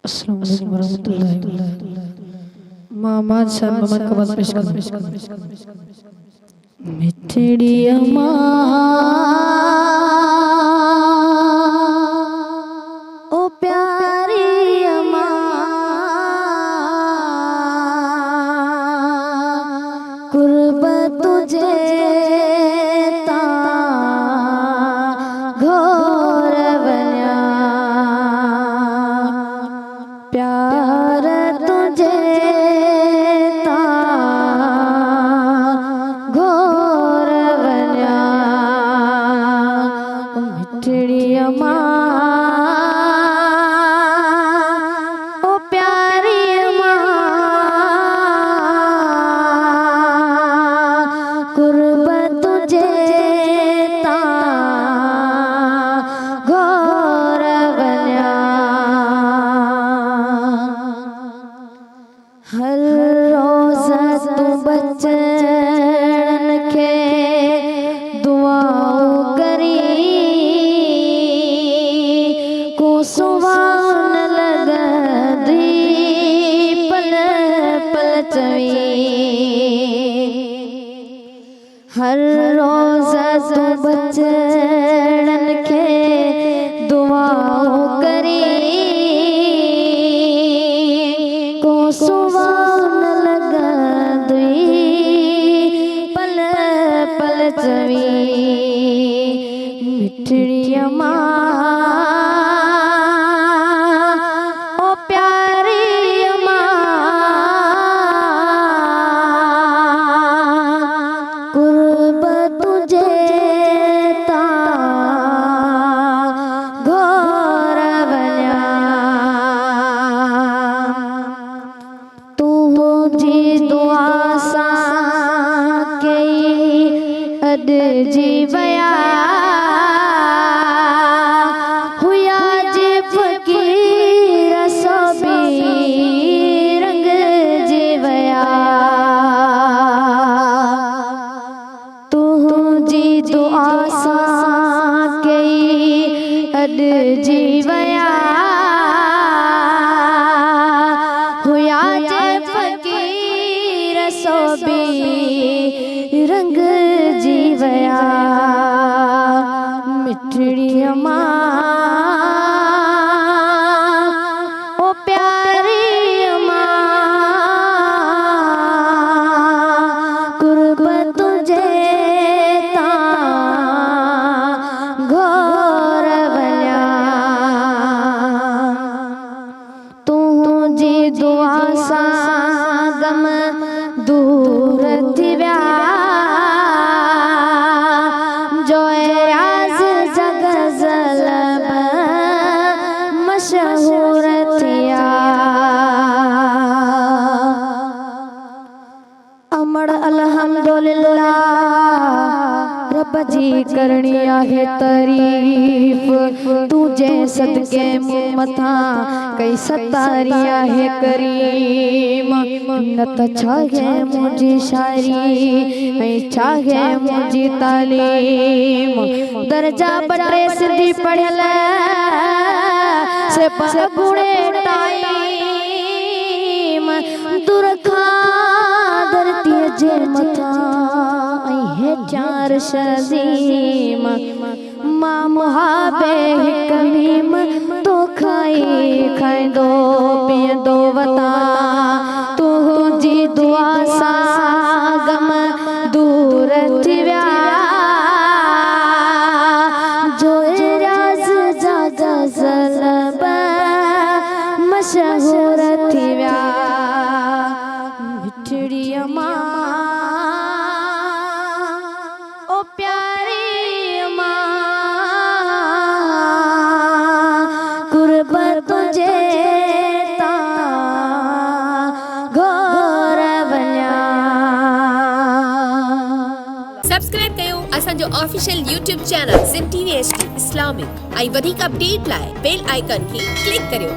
अस्सलाम वालेकुम वरहमतुल्लाहि वबरकातुहू। मामा सन मामा कबाल पेश कर। मिठड़ी अम्मा ओ प्यारी अम्मा कुर्बत तुझे ता घोर बन्या प्यार तुझे ता घोर बन्या मिठड़ी अम्मा ओ प्यारी अम्मा कुर्बत तुझे ता घोर बन्या हर रोज़ तू बचन के दुआओं करी को सुवान लगदी पल पल चवी हर रोज़ तू बचन के दुआओं करी को सुवान लगदी पल पल चवी मिठड़ी अम्मा ओ प्यारी अम्मा कुर्बत तुझे ता घोर बन्या तू जी दुआ सा कई अद जी वया हुया जी फकीर सोबी रंग जी वया तू जी दुआ सा कई अद जी वया हुया जे फकीर सोबी रंग जी वया मिठड़ी अम्मा ओ प्यारी अम्मा कुर्बत तुझे ता घोर बन्या तू जी दुआ सा गम दूर थिव्या जो राज जग ज़लब मशहूर थिया अमर अल्हम्दुलिल्लाह रब जी करणी आहे तारीफ तुझे सदके मुँह मथा कई सतारी आहे करीम नत छागे मुझी शायरी ऐं छागे मुझी तालीम दर्जा बटे सिंधी पढ़ियल से गुणे टाइम दुरखा धरती जे मथा है चार शजीम मां मुहाबे कमीम तो खाई खाइंदो पींदो वता तू जी दुआ सा गम दूर थिव्या जो राज जग ज़लब मशहूर थिव्या मिठड़ी अम्मा ओ प्यारी अम्मा कुर्बत तुझे ता घोर बन्या सब्सक्राइब कयो असांजो official YouTube channel Sindhi TV HD Islamic ऐं वधीक अपडेट लाइ बेल आइकन खे क्लिक करियो।